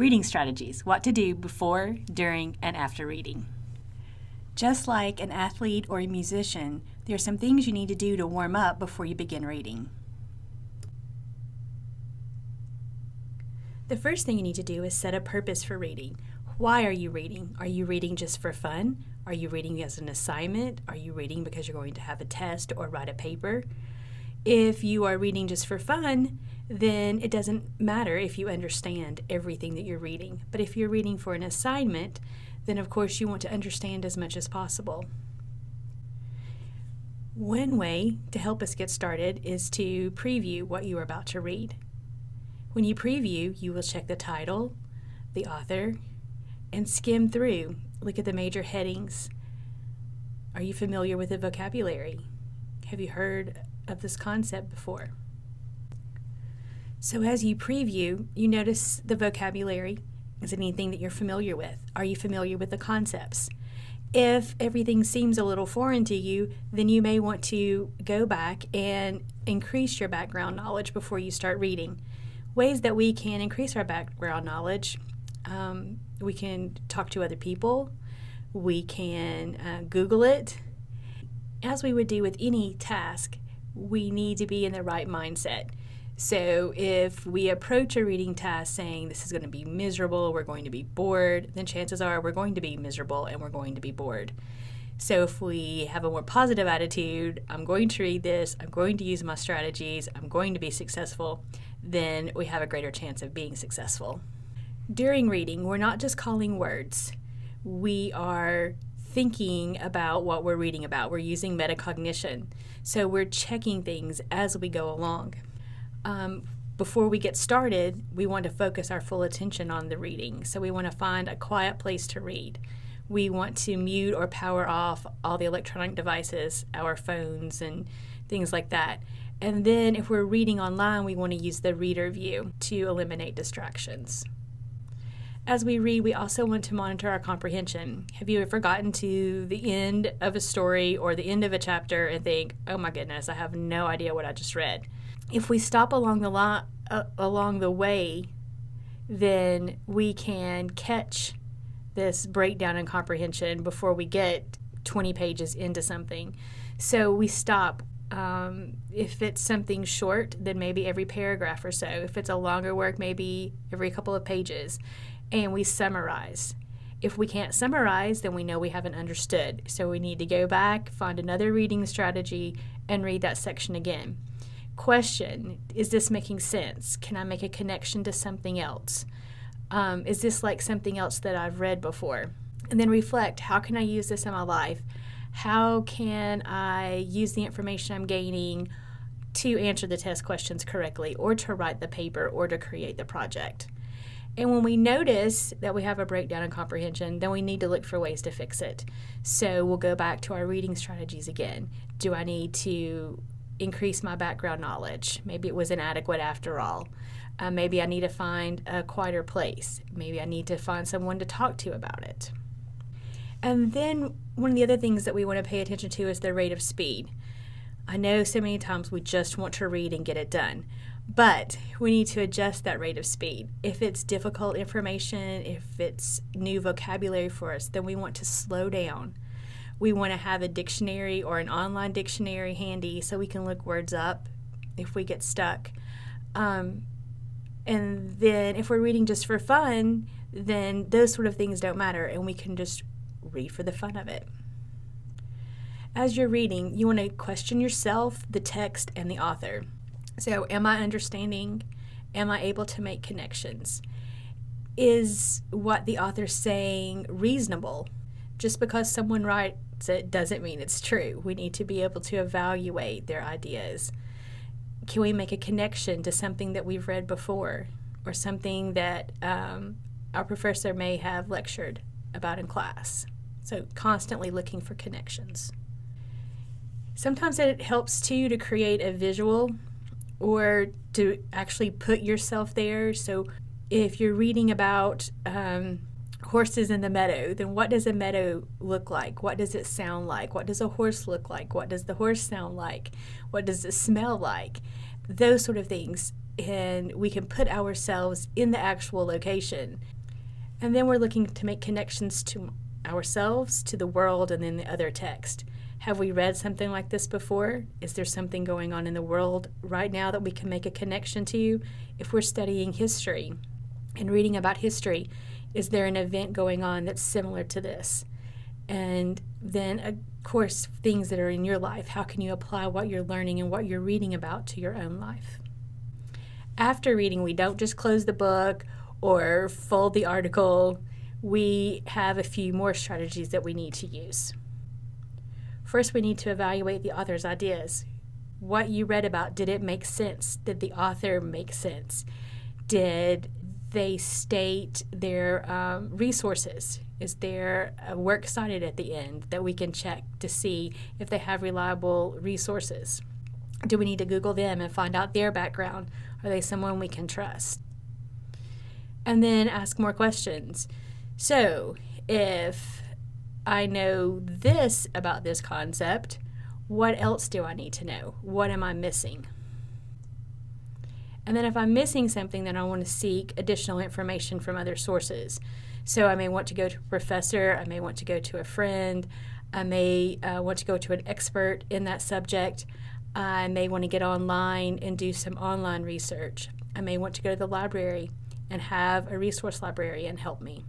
Reading strategies, what to do before, during, and after reading. Just like an athlete or a musician, there are some things you need to do to warm up before you begin reading. The first thing you need to do is set a purpose for reading. Why are you reading? Are you reading just for fun? Are you reading as an assignment? Are you reading because you're going to have a test or write a paper? If you are reading just for fun, then it doesn't matter if you understand everything that you're reading. But if you're reading for an assignment, then of course you want to understand as much as possible. One way to help us get started is to preview what you are about to read. When you preview, you will check the title, the author, and skim through. Look at the major headings. Are you familiar with the vocabulary? Have you heard of this concept before? So as you preview, you notice the vocabulary. Is it anything that you're familiar with? Are you familiar with the concepts? If everything seems a little foreign to you, then you may want to go back and increase your background knowledge before you start reading. Ways that we can increase our background knowledge, we can talk to other people, we can Google it. As we would do with any task, we need to be in the right mindset. So if we approach a reading task saying this is going to be miserable, we're going to be bored, then chances are we're going to be miserable and we're going to be bored. So if we have a more positive attitude, I'm going to read this, I'm going to use my strategies, I'm going to be successful, then we have a greater chance of being successful. During reading, we're not just calling words. We are thinking about what we're reading about. We're using metacognition. So we're checking things as we go along. Before we get started, we want to focus our full attention on the reading. So we want to find a quiet place to read. We want to mute or power off all the electronic devices, our phones and things like that. And then if we're reading online, we want to use the reader view to eliminate distractions. As we read, we also want to monitor our comprehension. Have you ever gotten to the end of a story or the end of a chapter and think, oh my goodness, I have no idea what I just read? If we stop along the way, then we can catch this breakdown in comprehension before we get 20 pages into something. So we stop. If it's something short, then maybe every paragraph or so. If it's a longer work, maybe every couple of pages. And we summarize. If we can't summarize, then we know we haven't understood. So we need to go back, find another reading strategy, and read that section again. Question, is this making sense? Can I make a connection to something else? Is this like something else that I've read before? And then reflect, how can I use this in my life? How can I use the information I'm gaining to answer the test questions correctly, or to write the paper, or to create the project? And when we notice that we have a breakdown in comprehension, then we need to look for ways to fix it. So we'll go back to our reading strategies again. Do I need to increase my background knowledge? Maybe it was inadequate after all. Maybe I need to find a quieter place. Maybe I need to find someone to talk to about it. And then one of the other things that we want to pay attention to is the rate of speed. I know so many times we just want to read and get it done, but we need to adjust that rate of speed. If it's difficult information, if it's new vocabulary for us, then we want to slow down. We want to have a dictionary or an online dictionary handy so we can look words up if we get stuck. And then if we're reading just for fun, then those sort of things don't matter, and we can just read for the fun of it. As you're reading, you want to question yourself, the text, and the author. So, am I understanding? Am I able to make connections? Is what the author's saying reasonable? Just because someone writes it doesn't mean it's true. We need to be able to evaluate their ideas. Can we make a connection to something that we've read before, or something that our professor may have lectured about in class? So constantly looking for connections. Sometimes it helps too to create a visual or to actually put yourself there. So if you're reading about horses in the meadow, then what does a meadow look like? What does it sound like? What does a horse look like? What does the horse sound like? What does it smell like? Those sort of things. and we can put ourselves in the actual location. And then we're looking to make connections to ourselves, to the world, and then the other text. Have we read something like this before? Is there something going on in the world right now that we can make a connection to? If we're studying history and reading about history, is there an event going on that's similar to this? And then, of course, things that are in your life. How can you apply what you're learning and what you're reading about to your own life? After reading, we don't just close the book or fold the article. We have a few more strategies that we need to use. First, we need to evaluate the author's ideas. What you read about, did it make sense? Did the author make sense? Did they state their resources? Is there a works cited at the end that we can check to see if they have reliable resources? Do we need to Google them and find out their background? Are they someone we can trust? And then ask more questions. So, if I know this about this concept, what else do I need to know? What am I missing? And then if I'm missing something, then I want to seek additional information from other sources. So I may want to go to a professor, I may want to go to a friend, I may want to go to an expert in that subject, I may want to get online and do some online research. I may want to go to the library and have a resource librarian help me.